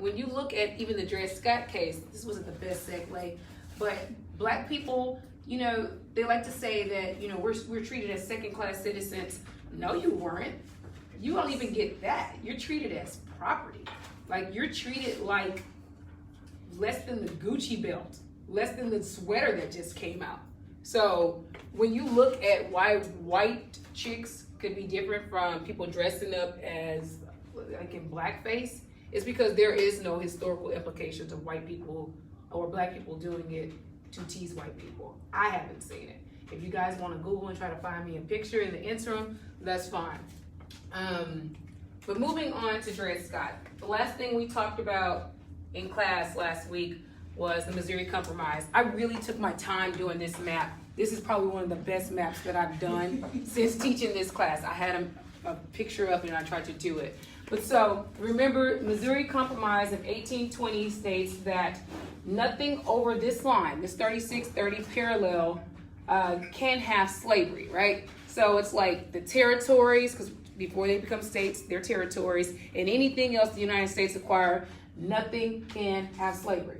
when you look at even the Dred Scott case, this wasn't the best segue, but black people, you know, they like to say that, you know, we're treated as second-class citizens. No, you weren't. You don't even get that. You're treated as property. Like, you're treated like less than the Gucci belt, less than the sweater that just came out. So when you look at why white chicks could be different from people dressing up as like in blackface, it's because there is no historical implications of white people or black people doing it to tease white people. I haven't seen it. If you guys want to Google and try to find me a picture in the interim, that's fine. But moving on to Dred Scott, the last thing we talked about in class last week was the Missouri Compromise. I really took my time doing this map. This is probably one of the best maps that I've done since teaching this class. I had a picture up and I tried to do it. But so, remember, Missouri Compromise of 1820 states that nothing over this line, this 3630 parallel, can have slavery, right? So it's like the territories, because before they become states, they're territories, and anything else the United States acquire, nothing can have slavery.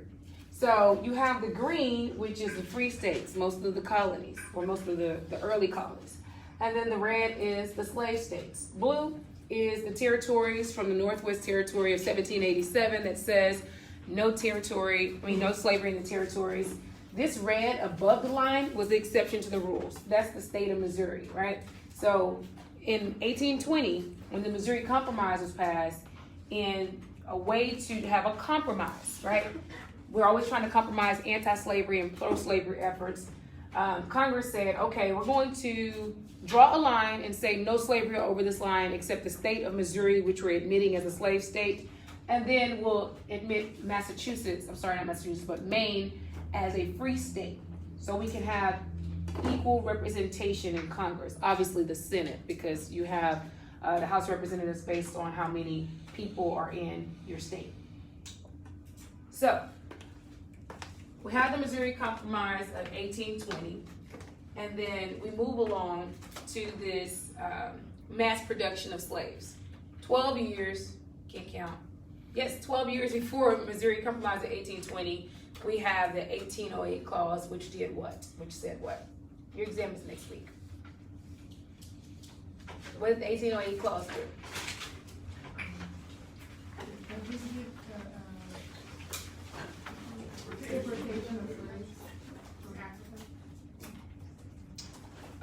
So you have the green, which is the free states, most of the colonies, or most of the early colonies. And then the red is the slave states. Blue is the territories from the Northwest Territory of 1787 that says no slavery in the territories. This red above the line was the exception to the rules. That's the state of Missouri, right? So in 1820, when the Missouri Compromise was passed, in a way to have a compromise, right? We're always trying to compromise anti-slavery and pro-slavery efforts. Congress said, okay, we're going to draw a line and say no slavery over this line except the state of Missouri, which we're admitting as a slave state. And then we'll admit Maine as a free state. So we can have equal representation in Congress. Obviously the Senate, because you have the House of Representatives based on how many people are in your state. So we have the Missouri Compromise of 1820, and then we move along to this mass production of slaves. 12 years, can't count. Yes, 12 years before Missouri Compromise of 1820, we have the 1808 clause, which did what? Which said what? Your exam is next week. What did the 1808 clause do?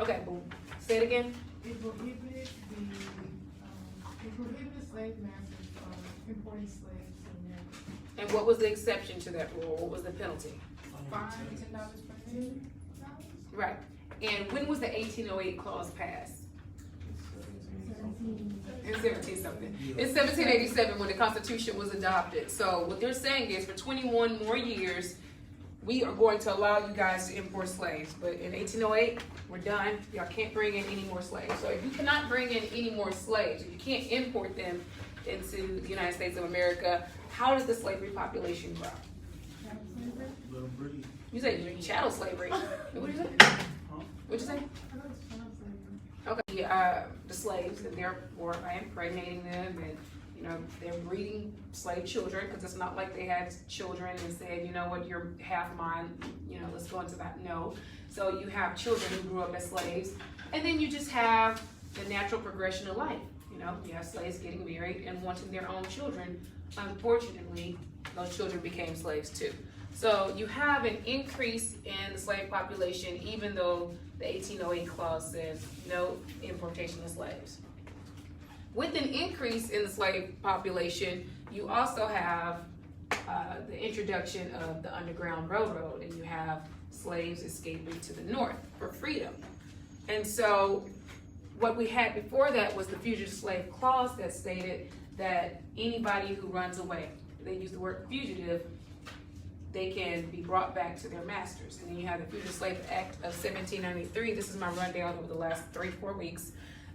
Okay, boom. Say it again. It prohibited slave masters from importing slaves to America. And what was the exception to that rule? What was the penalty? $5 to $10 per day. Right. And when was the 1808 clause passed? In 17 something. In 1787 when the Constitution was adopted. So what they're saying is for 21 more years, we are going to allow you guys to import slaves. But in 1808, we're done. Y'all can't bring in any more slaves. So if you cannot bring in any more slaves, if you can't import them into the United States of America, how does the slavery population grow? You say chattel slavery. What did you say? What'd you say? Okay, the slaves, and therefore by impregnating them, and you know they're breeding slave children, because it's not like they had children and said, you know what, you're half mine, you know, let's go into that. No. So you have children who grew up as slaves, and then you just have the natural progression of life. You know, you have slaves getting married and wanting their own children. Unfortunately, those children became slaves too. So you have an increase in the slave population, even though the 1808 clause says no importation of slaves. With an increase in the slave population, you also have the introduction of the Underground Railroad, and you have slaves escaping to the north for freedom. And so what we had before that was the Fugitive Slave Clause that stated that anybody who runs away, they use the word fugitive, they can be brought back to their masters. And then you have the Fugitive Slave Act of 1793. This is my rundown over the last 3-4 weeks,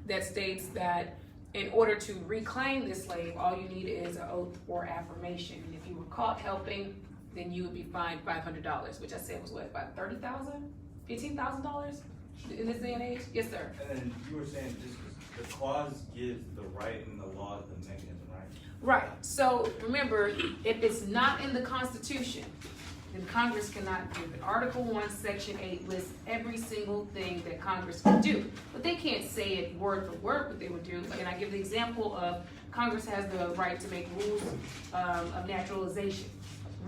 that states that in order to reclaim this slave, all you need is an oath or affirmation. And if you were caught helping, then you would be fined $500, which I said was what, about $30,000? $15,000 in this day and age? Yes, sir. And then you were saying just the clause gives the right and the law the mechanism, right? Right, so remember, if it's not in the Constitution, then Congress cannot do it. Article 1, Section 8 lists every single thing that Congress can do, but they can't say it word for word what they would do. And I give the example of Congress has the right to make rules of naturalization.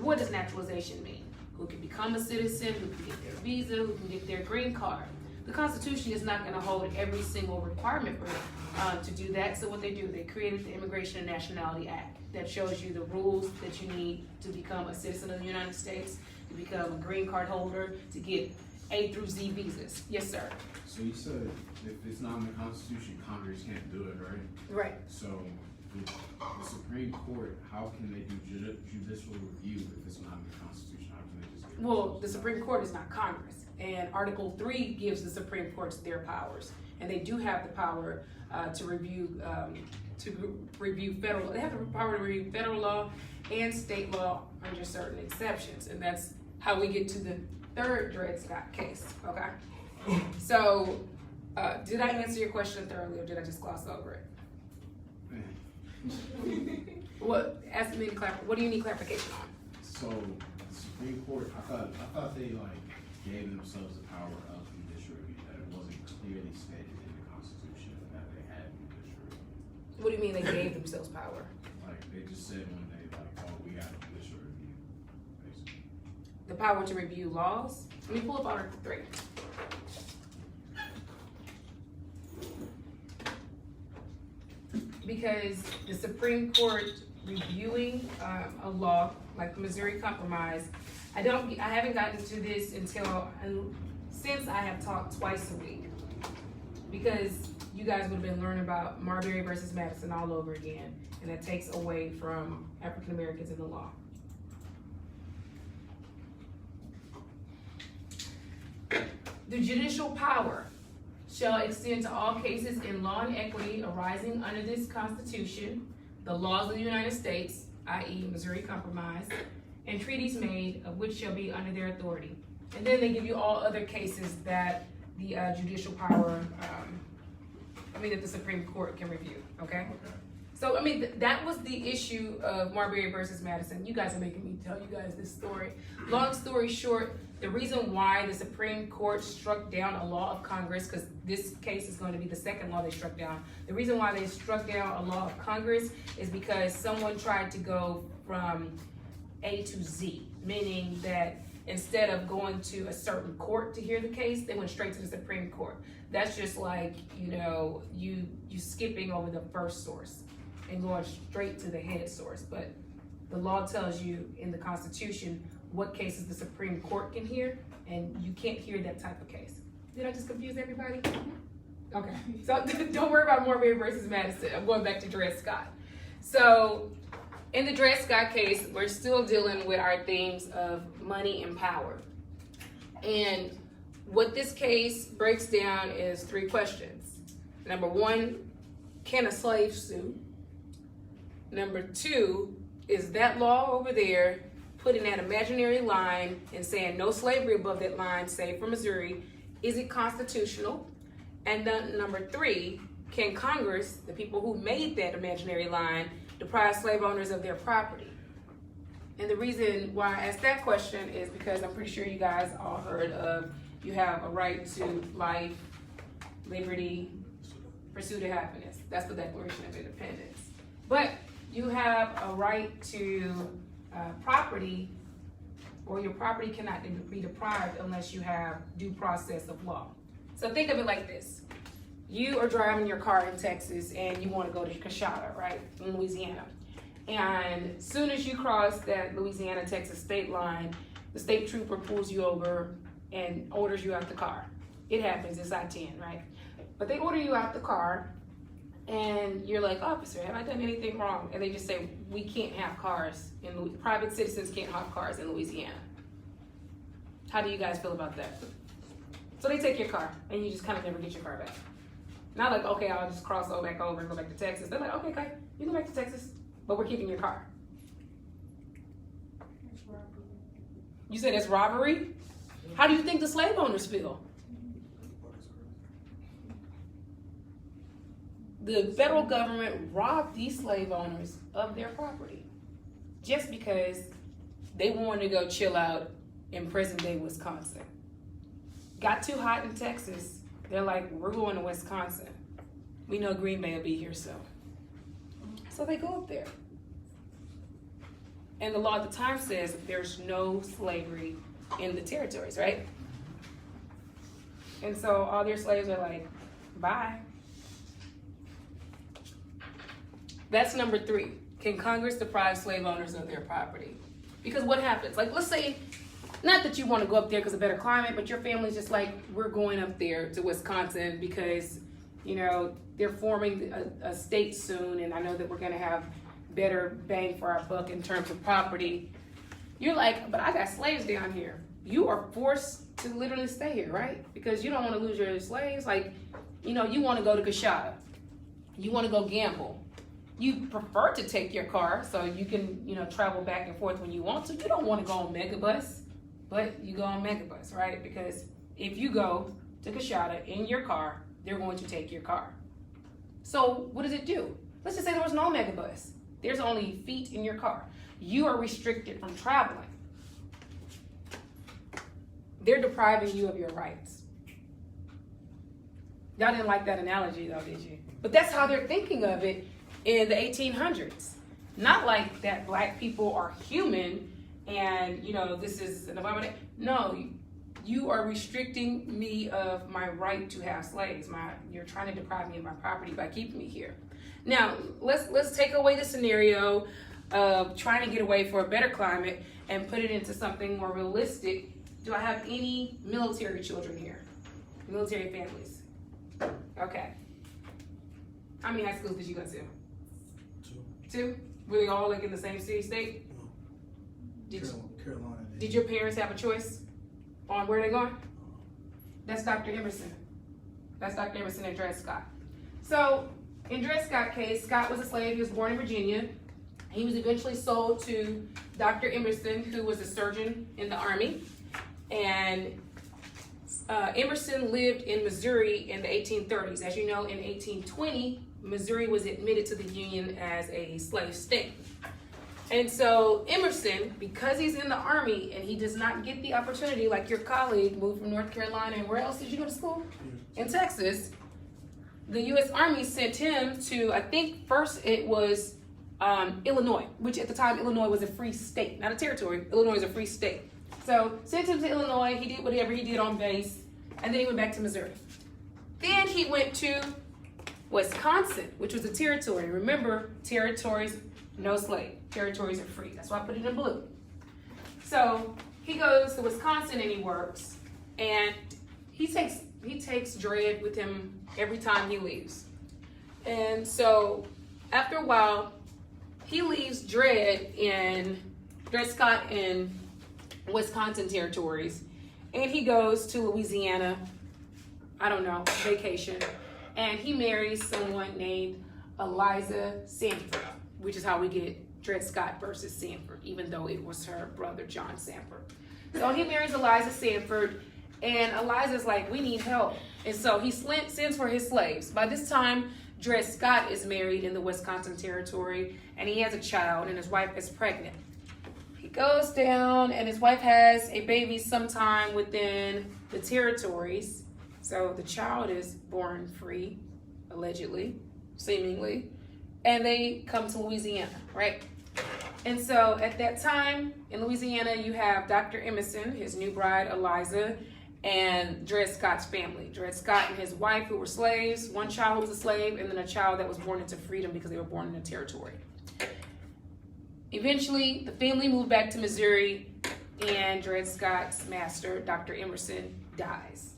What does naturalization mean? Who can become a citizen, who can get their visa, who can get their green card. The Constitution is not going to hold every single requirement for them to do that. So what they do, they created the Immigration and Nationality Act that shows you the rules that you need to become a citizen of the United States, to become a green card holder, to get A through Z visas. Yes, sir. So you said if it's not in the Constitution, Congress can't do it, right? Right. So the Supreme Court, how can they do judicial review if it's not in the Constitution? How can they just get Well, the Supreme Court is not Congress, and Article 3 gives the Supreme Court their powers, and they do have the power to review federal. They have the power to review federal law and state law under certain exceptions, and that's how we get to the third Dred Scott case. Okay. So, did I answer your question thoroughly, or did I just gloss over it? What? Ask me to clarify. What do you need clarification on? So the Supreme Court, I thought they gave themselves the power of judicial review, that it wasn't clearly stated in the Constitution that they had judicial review. What do you mean they gave themselves power? Like they just said one day, oh, we got judicial review, basically. The power to review laws? Let me pull up Article 3. Because the Supreme Court reviewing a law like the Missouri Compromise, I haven't gotten to this since I have talked twice a week, because you guys would have been learning about Marbury versus Madison all over again, and that takes away from African Americans in the law. The judicial power shall extend to all cases in law and equity arising under this Constitution, the laws of the United States, i.e. Missouri Compromise, and treaties made of which shall be under their authority. And then they give you all other cases that the judicial power, that the Supreme Court can review, okay? So, that was the issue of Marbury versus Madison. You guys are making me tell you guys this story. Long story short, the reason why the Supreme Court struck down a law of Congress, because this case is going to be the second law they struck down. The reason why they struck down a law of Congress is because someone tried to go from A to Z, meaning that instead of going to a certain court to hear the case, they went straight to the Supreme Court. That's just like, you skipping over the first source and going straight to the head source. But the law tells you in the Constitution what cases the Supreme Court can hear, and you can't hear that type of case. Did I just confuse everybody? Okay, so don't worry about Marbury versus Madison. I'm going back to Dred Scott. So in the Dred Scott case, we're still dealing with our themes of money and power. And what this case breaks down is 3 questions. Number 1, can a slave sue? Number 2, is that law over there putting that imaginary line and saying no slavery above that line, say for Missouri, is it constitutional? And then number 3, can Congress, the people who made that imaginary line, deprive slave owners of their property? And the reason why I asked that question is because I'm pretty sure you guys all heard of, you have a right to life, liberty, pursuit of happiness. That's the Declaration of Independence. But you have a right to property, or your property cannot be deprived unless you have due process of law. So think of it like this. You are driving your car in Texas and you want to go to Coshada, right, in Louisiana. And as soon as you cross that Louisiana-Texas state line, the state trooper pulls you over and orders you out the car. It happens, it's I-10, right? But they order you out the car, and you're like, officer, have I done anything wrong? And they just say, we can't have cars, private citizens can't have cars in Louisiana. How do you guys feel about that? So they take your car, and you just kind of never get your car back. Not like, okay, I'll just cross back over and go back to Texas. They're like, okay, you go back to Texas, but we're keeping your car. You said it's robbery? How do you think the slave owners feel? The federal government robbed these slave owners of their property just because they wanted to go chill out in present day Wisconsin. Got too hot in Texas. They're like, we're going to Wisconsin. We know Green Bay will be here soon. So they go up there. And the law at the time says there's no slavery in the territories, right? And so all their slaves are like, bye. That's number 3. Can Congress deprive slave owners of their property? Because what happens? Like, let's say, not that you want to go up there because of better climate, but your family's just like, we're going up there to Wisconsin because, you know, they're forming a state soon, and I know that we're going to have better bang for our buck in terms of property. You're like, but I got slaves down here. You are forced to literally stay here, right? Because you don't want to lose your slaves. Like, you know, you want to go to Gashada. You want to go gamble. You prefer to take your car so you can, you know, travel back and forth when you want to. You don't want to go on Megabus, but you go on Megabus, right? Because if you go to Gashada in your car, they're going to take your car. So what does it do? Let's just say there was no Megabus. There's only feet in your car. You are restricted from traveling. They're depriving you of your rights. Y'all didn't like that analogy though, did you? But that's how they're thinking of it in the 1800s. Not like that black people are human and, you know, this is an abomination. No, you are restricting me of my right to have slaves. You're trying to deprive me of my property by keeping me here. Now, let's take away the scenario of trying to get away for a better climate and put it into something more realistic. Do I have any military children here? Military families? Okay. How many high schools did you go to? 2? Were they all like in the same city, state? No. Carolina. Did your parents have a choice on where they're going? That's Dr. Emerson. That's Dr. Emerson and Dred Scott. So, in Dred Scott's case, Scott was a slave. He was born in Virginia. He was eventually sold to Dr. Emerson, who was a surgeon in the Army. And Emerson lived in Missouri in the 1830s. As you know, in 1820, Missouri was admitted to the Union as a slave state. And so Emerson, because he's in the Army and he does not get the opportunity, like your colleague moved from North Carolina, and where else did you go to school? In Texas. The U.S. Army sent him to, I think first it was Illinois, which at the time Illinois was a free state, not a territory. Illinois is a free state. So sent him to Illinois, he did whatever he did on base, and then he went back to Missouri. Then he went to Wisconsin, which was a territory. Remember, territories, no slave. Territories are free. That's why I put it in blue. So he goes to Wisconsin and he works, and he takes Dred with him every time he leaves. And so after a while, he leaves Dred Scott in Wisconsin territories, and he goes to Louisiana, I don't know, vacation, and he marries someone named Eliza Sanford, which is how we get Dred Scott versus Sanford, even though it was her brother John Sanford. So he marries Eliza Sanford, and Eliza's like, we need help. And so he sends for his slaves. By this time, Dred Scott is married in the Wisconsin territory, and he has a child, and his wife is pregnant. He goes down, and his wife has a baby sometime within the territories. So the child is born free, allegedly, seemingly, and they come to Louisiana, right? And so at that time in Louisiana, you have Dr. Emerson, his new bride, Eliza, and Dred Scott's family. Dred Scott and his wife, who were slaves, one child was a slave, and then a child that was born into freedom because they were born in a territory. Eventually, the family moved back to Missouri, and Dred Scott's master, Dr. Emerson, dies.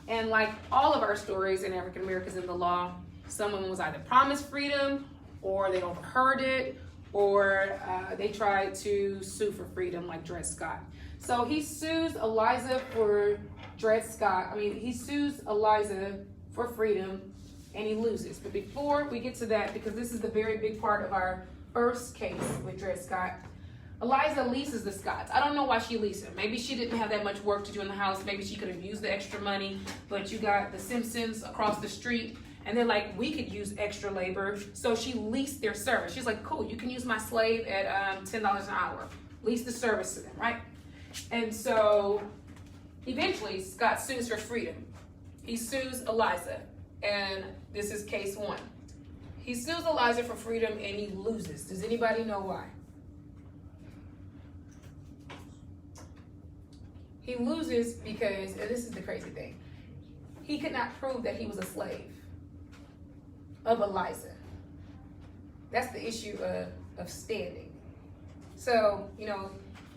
And like all of our stories in African Americans in the law, someone was either promised freedom, or they overheard it, or they tried to sue for freedom, like Dred Scott. So he sues Eliza for he sues Eliza for freedom, and he loses. But before we get to that, because this is the very big part of our first case with Dred Scott, Eliza leases the Scotts. I don't know why she leased him. Maybe she didn't have that much work to do in the house. Maybe she could have used the extra money, but you got the Simpsons across the street, And they're like, we could use extra labor. So she leased their service. She's like, cool, you can use my slave at $10 an hour. Lease the service to them, right? And so eventually Scott sues for freedom. He sues Eliza, and this is case 1. He sues Eliza for freedom and he loses. Does anybody know why? He loses because, and this is the crazy thing, he could not prove that he was a slave of Eliza. That's the issue of standing. So,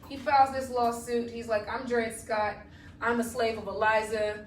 he files this lawsuit. He's like, I'm Dred Scott. I'm a slave of Eliza.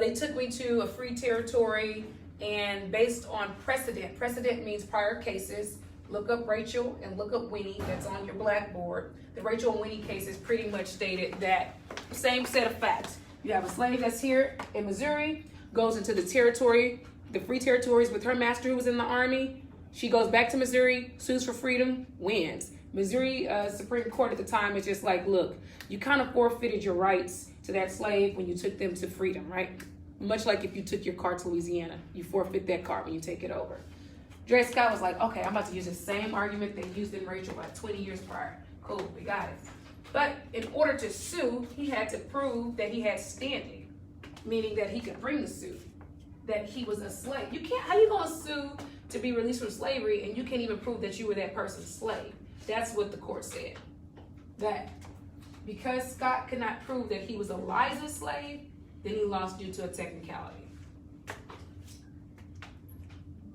They took me to a free territory, and based on precedent means prior cases. Look up Rachel and look up Winnie, that's on your blackboard. The Rachel and Winnie cases pretty much stated that same set of facts. You have a slave that's here in Missouri, goes into the territory, the free territories with her master who was in the army. She goes back to Missouri, sues for freedom, wins. Missouri Supreme Court at the time is just like, look, you kind of forfeited your rights to that slave when you took them to freedom, right? Much like if you took your car to Louisiana, you forfeit that car when you take it over. Dred Scott was like, okay, I'm about to use the same argument they used in Rachel about 20 years prior. Cool, we got it. But in order to sue, he had to prove that he had standing, meaning that he could bring the suit, that he was a slave. How you gonna sue to be released from slavery and you can't even prove that you were that person's slave? That's what the court said. That because Scott could not prove that he was Eliza's slave, then he lost due to a technicality.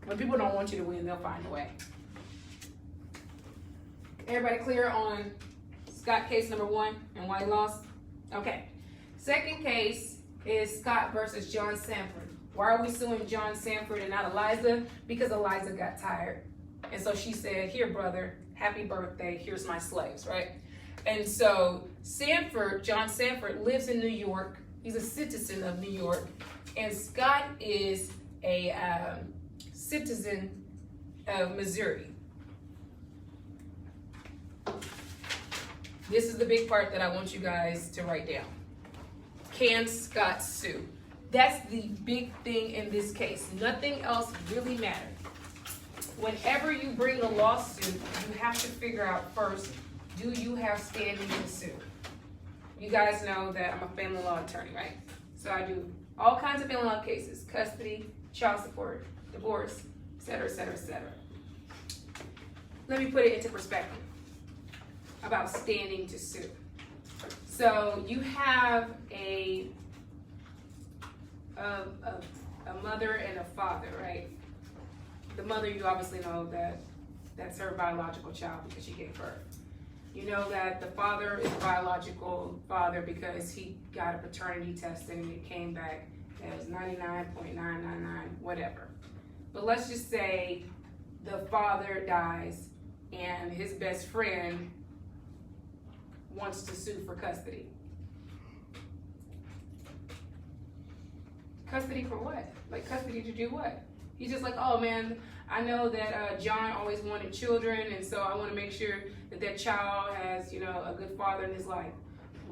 When people don't want you to win, they'll find a way. Everybody clear on Scott case number 1 and why he lost? Okay. Second case is Scott versus John Sanford. Why are we suing John Sanford and not Eliza? Because Eliza got tired. And so she said, here, brother, happy birthday, here's my slaves, right? And so John Sanford lives in New York. He's a citizen of New York. And Scott is a citizen of Missouri. This is the big part that I want you guys to write down. Can Scott sue? That's the big thing in this case. Nothing else really matters. Whenever you bring a lawsuit, you have to figure out first, do you have standing to sue? You guys know that I'm a family law attorney, right? So I do all kinds of family law cases, custody, child support, divorce, et cetera, et cetera, et cetera. Let me put it into perspective about standing to sue. So you have a mother and a father, right? The mother, you obviously know that that's her biological child because she gave birth. You know that the father is a biological father because he got a paternity test and it came back as 99.999, whatever. But let's just say the father dies and his best friend wants to sue for custody. Custody for what? Like custody to do what? He's just like, oh man, I know that John always wanted children, and so I want to make sure that that child has, a good father in his life.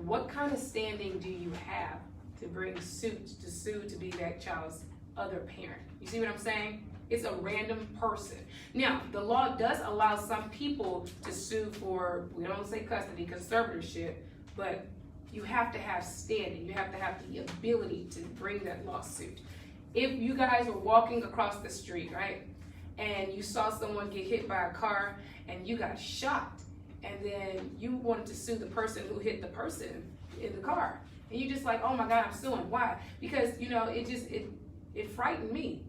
What kind of standing do you have to bring suit to sue to be that child's other parent? You see what I'm saying? It's a random person. Now, the law does allow some people to sue for, we don't say custody, conservatorship, but you have to have standing. You have to have the ability to bring that lawsuit. If you guys were walking across the street, right, and you saw someone get hit by a car and you got shot, and then you wanted to sue the person who hit the person in the car, and you just like, oh my God, I'm suing. Why? Because, it frightened me.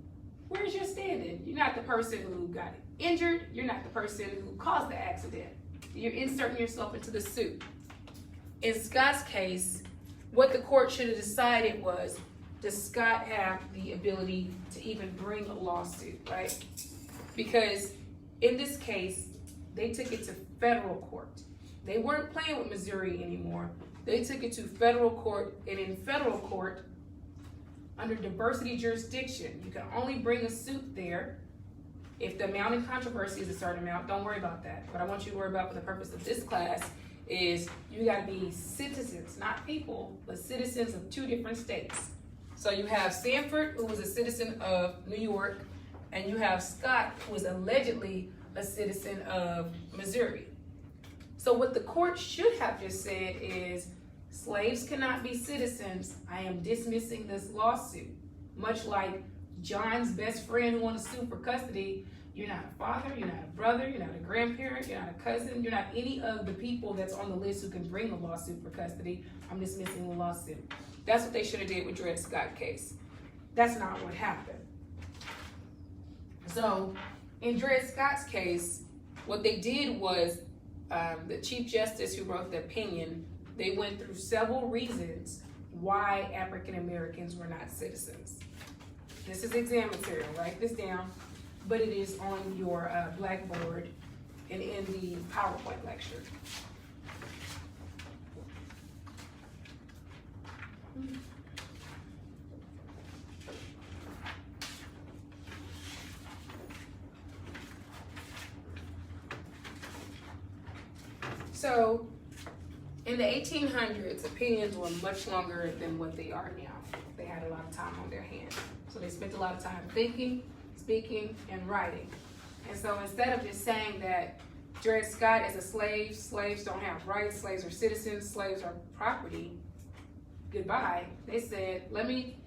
Where's your standing? You're not the person who got injured. You're not the person who caused the accident. You're inserting yourself into the suit. In Scott's case, what the court should have decided was, does Scott have the ability to even bring a lawsuit, right? Because in this case, they took it to federal court. They weren't playing with Missouri anymore. They took it to federal court, and in federal court, under diversity jurisdiction, you can only bring a suit there if the amount in controversy is a certain amount. Don't worry about that. What I want you to worry about for the purpose of this class is you gotta be citizens, not people, but citizens of 2 different states. So you have Sanford, who was a citizen of New York, and you have Scott, who was allegedly a citizen of Missouri. So what the court should have just said is, slaves cannot be citizens. I am dismissing this lawsuit. Much like John's best friend who wants to sue for custody, you're not a father, you're not a brother, you're not a grandparent, you're not a cousin, you're not any of the people that's on the list who can bring the lawsuit for custody. I'm dismissing the lawsuit. That's what they should have did with Dred Scott case. That's not what happened. So in Dred Scott's case, what they did was the Chief Justice who wrote the opinion, they went through several reasons why African Americans were not citizens. This is exam material, write this down, but it is on your blackboard and in the PowerPoint lecture. So, in the 1800s, opinions were much longer than what they are now. They had a lot of time on their hands. So they spent a lot of time thinking, speaking, and writing. And so instead of just saying that Dred Scott is a slave, slaves don't have rights, slaves are citizens, slaves are property, goodbye, they said, let me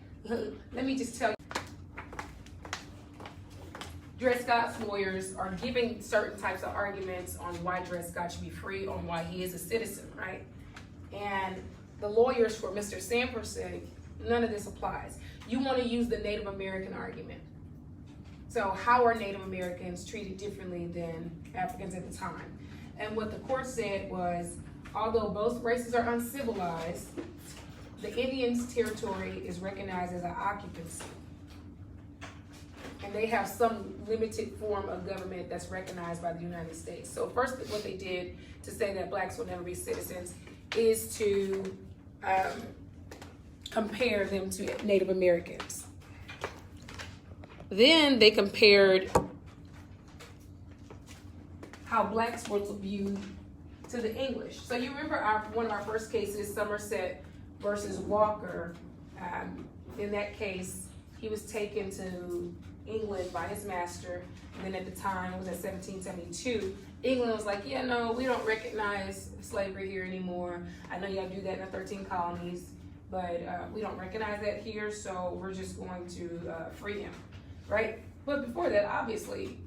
just tell you. Dred Scott's lawyers are giving certain types of arguments on why Dred Scott should be free, on why he is a citizen, right? And the lawyers for Mr. Sanford said, none of this applies. You want to use the Native American argument. So how are Native Americans treated differently than Africans at the time? And what the court said was, although both races are uncivilized, the Indians' territory is recognized as an occupancy. And they have some limited form of government that's recognized by the United States. So first, what they did to say that blacks will never be citizens is to compare them to Native Americans. Then they compared how blacks were viewed to the English. So you remember one of our first cases, Somerset versus Walker. In that case, he was taken to England by his master, and then at the time, it was at 1772, England was like, yeah, no, we don't recognize slavery here anymore. I know y'all do that in the 13 colonies, but we don't recognize that here, so we're just going to free him, right? But before that, obviously,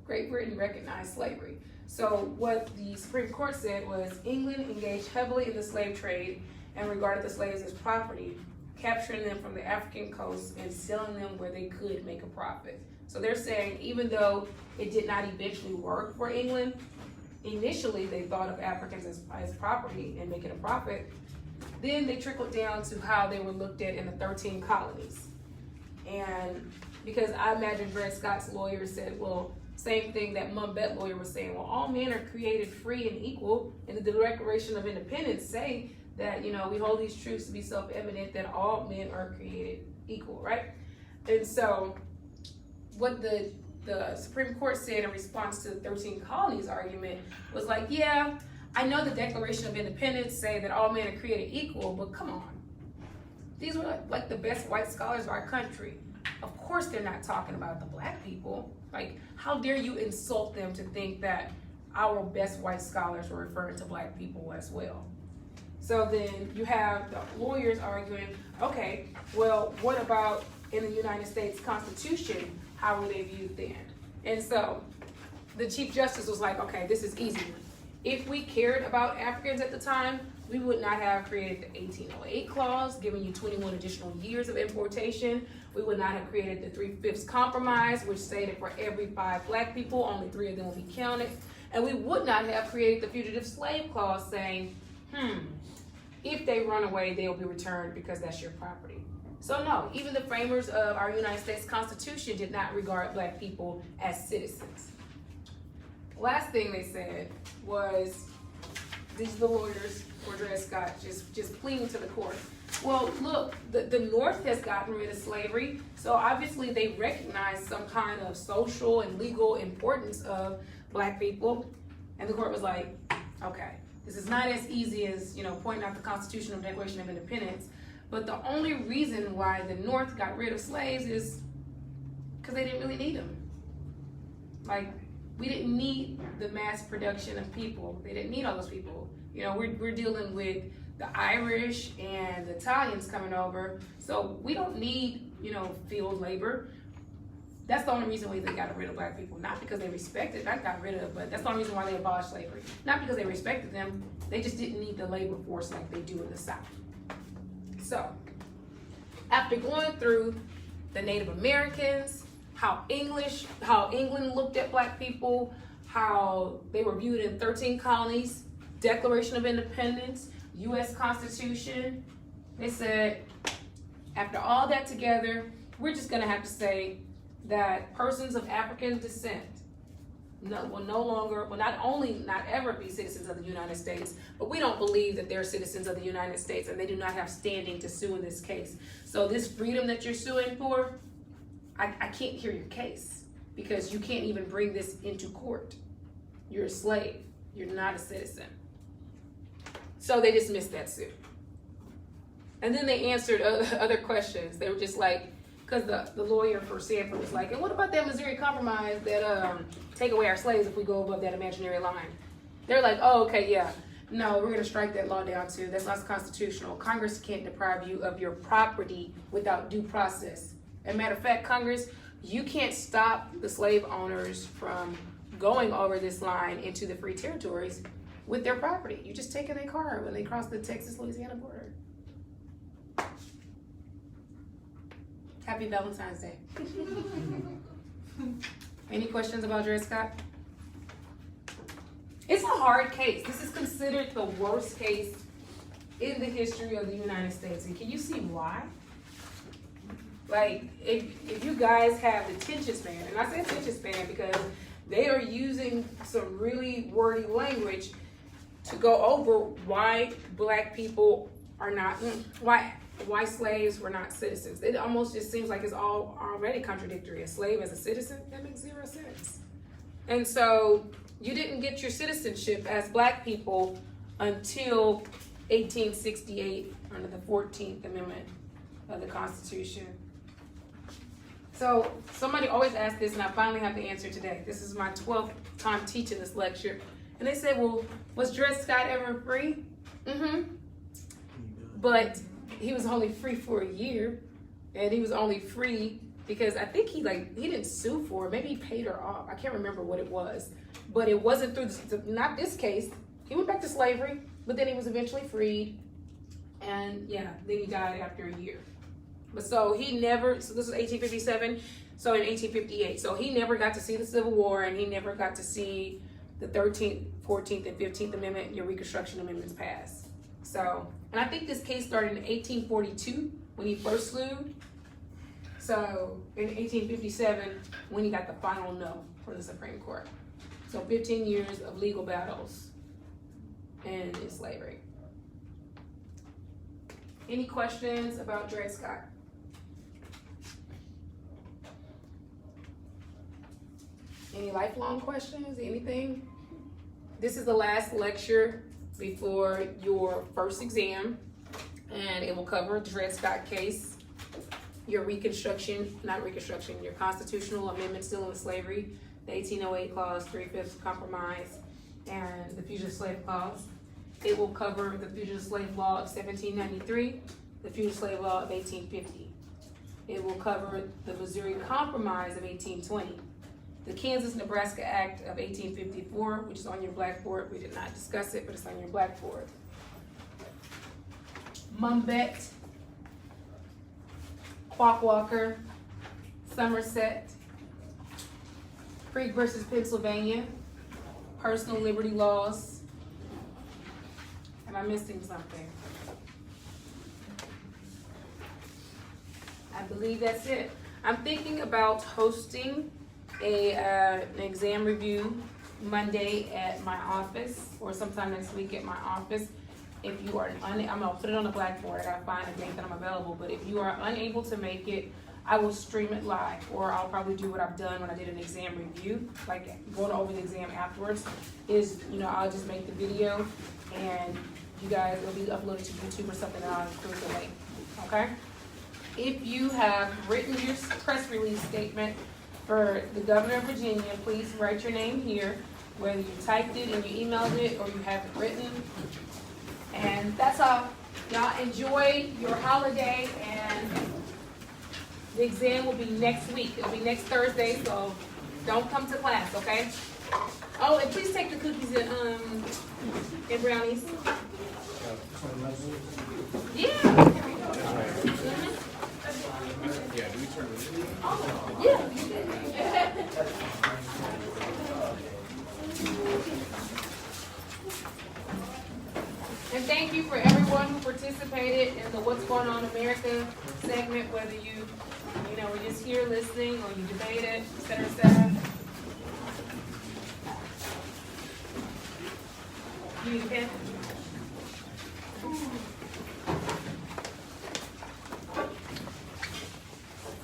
Great Britain recognized slavery. So what the Supreme Court said was England engaged heavily in the slave trade and regarded the slaves as property, capturing them from the African coast and selling them where they could make a profit. So they're saying even though it did not eventually work for England, initially they thought of Africans as property and making a profit. Then they trickled down to how they were looked at in the 13 colonies. And because I imagine Dred Scott's lawyer said, well, same thing that Mumbet lawyer was saying, well, all men are created free and equal, and the Declaration of Independence say that, you know, we hold these truths to be self-evident that all men are created equal, right? And so what the Supreme Court said in response to the 13 colonies argument was like, yeah, I know the Declaration of Independence say that all men are created equal, but come on. These were like the best white scholars of our country. Of course they're not talking about the black people. Like, how dare you insult them to think that our best white scholars were referring to black people as well? So then you have the lawyers arguing, okay, well, what about in the United States Constitution? How were they viewed then? And so the Chief Justice was like, okay, this is easy. If we cared about Africans at the time, we would not have created the 1808 clause, giving you 21 additional years of importation. We would not have created the 3/5 compromise, which stated for every 5 black people, only 3 of them will be counted. And we would not have created the fugitive slave clause saying, if they run away, they'll be returned because that's your property. So no, even the framers of our United States Constitution did not regard black people as citizens. Last thing they said was, these are the lawyers for Dred Scott just pleading to the court. Well, look, the North has gotten rid of slavery, so obviously they recognize some kind of social and legal importance of black people. And the court was like, okay, this is not as easy as, you know, pointing out the Constitutional Declaration of Independence, But the only reason why the North got rid of slaves is because they didn't really need them. Like, we didn't need the mass production of people. They didn't need all those people. You know, we're dealing with the Irish and the Italians coming over, so we don't need, you know, field labor. That's the only reason why they got rid of black people. Not because they respected, not got rid of, but that's the only reason why they abolished slavery. Not because they respected them, they just didn't need the labor force like they do in the South. So, after going through the Native Americans, how England looked at black people, how they were viewed in 13 colonies, Declaration of Independence, U.S. Constitution, they said, after all that together, we're just gonna have to say that persons of African descent will not ever be citizens of the United States, but we don't believe that they're citizens of the United States and they do not have standing to sue in this case. So this freedom that you're suing for, I can't hear your case because you can't even bring this into court. You're a slave, you're not a citizen. So they dismissed that suit. And then they answered other questions. They were just like, because the lawyer for Sanford was like, and what about that Missouri Compromise that take away our slaves if we go above that imaginary line? They're like, oh, okay, yeah. No, we're gonna strike that law down too. That's not constitutional. Congress can't deprive you of your property without due process. As a matter of fact, Congress, you can't stop the slave owners from going over this line into the free territories with their property. You just take in their car when they cross the Texas-Louisiana border. Happy Valentine's Day. Any questions about Dred Scott? It's a hard case. This is considered the worst case in the history of the United States. And can you see why? Like, if you guys have the attention span, and I say attention span because they are using some really wordy language to go over why black people are not, why slaves were not citizens. It almost just seems like it's all already contradictory. A slave as a citizen, that makes zero sense. And so you didn't get your citizenship as black people until 1868 under the 14th Amendment of the Constitution. So somebody always asks this, and I finally have the answer today. This is my 12th time teaching this lecture. And they said, well, was Dred Scott ever free? Mm-hmm. But he was only free for a year, and he was only free because I think he didn't sue for it. Maybe he paid her off. I can't remember what it was, but it wasn't through not this case. He went back to slavery, but then he was eventually freed, and yeah, then he died after a year. But so he never. So this was 1857. So in 1858, so he never got to see the Civil War, and he never got to see the 13th, 14th, and 15th Amendment, your Reconstruction Amendments passed. So, and I think this case started in 1842 when he first sued. So in 1857, when he got the final no from the Supreme Court. So 15 years of legal battles and in slavery. Any questions about Dred Scott? Any lifelong questions, anything? This is the last lecture before your first exam, and it will cover the Dred Scott case, your your constitutional amendments dealing with slavery, the 1808 clause, 3/5 compromise, and the fugitive slave clause. It will cover the fugitive slave law of 1793, the fugitive slave law of 1850. It will cover the Missouri Compromise of 1820, the Kansas-Nebraska Act of 1854, which is on your blackboard. We did not discuss it, but it's on your blackboard. Mumbet, Quackwalker, Somerset, Creek versus Pennsylvania, personal liberty laws. Am I missing something? I believe that's it. I'm thinking about hosting an exam review Monday at my office or sometime next week at my office. If you are I'm gonna put it on the blackboard. I gotta find a date that I'm available. But if you are unable to make it, I will stream it live, or I'll probably do what I've done when I did an exam review, like going over the exam afterwards. I'll just make the video, and you guys, it'll be uploaded to YouTube or something, and I'll include the link. okay? If you have written your press release statement for the governor of Virginia, please write your name here, whether you typed it and you emailed it or you have it written. And that's all. Y'all enjoy your holiday, and the exam will be next week. It'll be next Thursday, so don't come to class, okay? Oh, and please take the cookies and brownies. Yeah. Mhm. Yeah, do we turn this? Yeah. And thank you for everyone who participated in the What's Going On America segment, whether you were just here listening or you debated, et cetera, et cetera. You need a pen?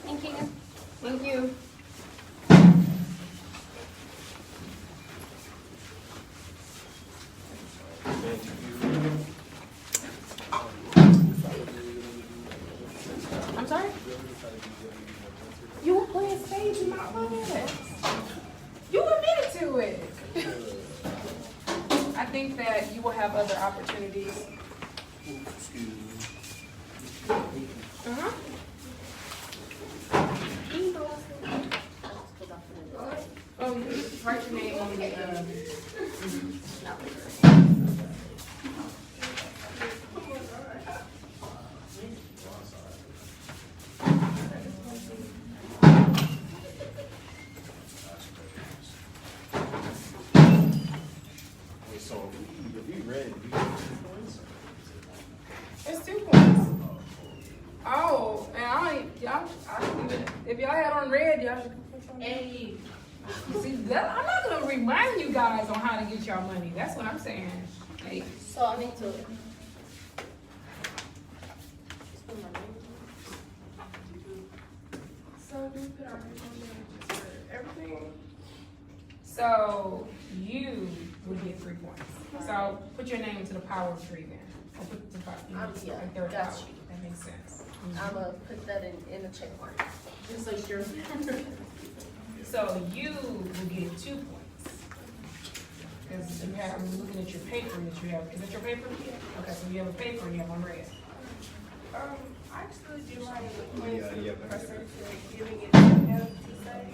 Thank you. Thank you. I'm sorry? You were playing spades in my class. You admitted to it. I think that you will have other opportunities. Uh-huh. Oh, you just write your name on the, So if we read, we get 2 points? It's 2 points. Oh, and if y'all had on red, y'all should. Hey. See, that, I'm not gonna remind you guys on how to get y'all money. That's what I'm saying. Hey. So I need to. So we put our name on there just for everything. So you would get 3 points. So put your name to the power of 3 then. Or put the power, Yeah, like third got power. you. That makes sense. I'm gonna put that in the check mark. Just like yours. So you will get 2 points. Because you have, I'm looking at your paper that you have. Is that your paper? Okay, so you have a paper and you have on red. I actually do my points Yeah, for that's certificate, giving it to him to say.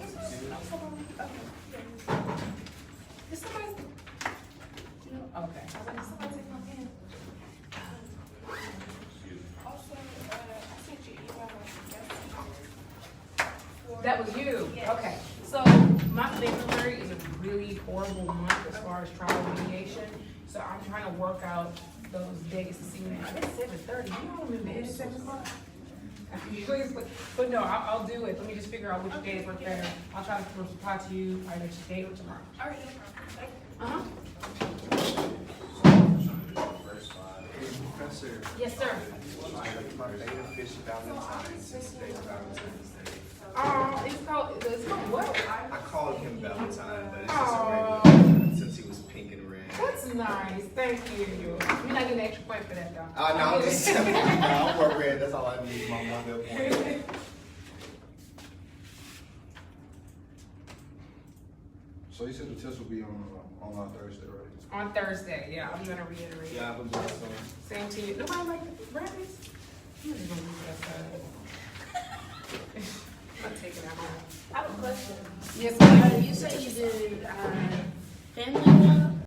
Is somebody? Okay. I was like, is somebody take my pen? Also, I sent you an email yesterday. That was you? Yes. Okay. So my February is a really horrible month as far as trial mediation. So I'm trying to work out those days to see when it's 7:30. You don't remember it at 7 o'clock? But no, I'll do it. Let me just figure out which days work better. I'll try to reply to you either today or tomorrow. All right, no problem. Professor, Yes, sir. my favorite fish Valentine's since today's Valentine's Day. It's called what? I called him Valentine, but it's just a Aw. regular since he was pink and red. That's nice. Thank you. You're not getting an extra point for that, though. No, I'm just no, I'm for red. That's all I need. My 1 good point. So you said the test will be on Thursday, right? On Thursday, yeah. I'm gonna reiterate. Yeah, I'm just Same to you. Nobody like the rabbits? I'm just gonna leave it outside. I'm taking that home. I have a question. Yes, ma'am. You say you did family law?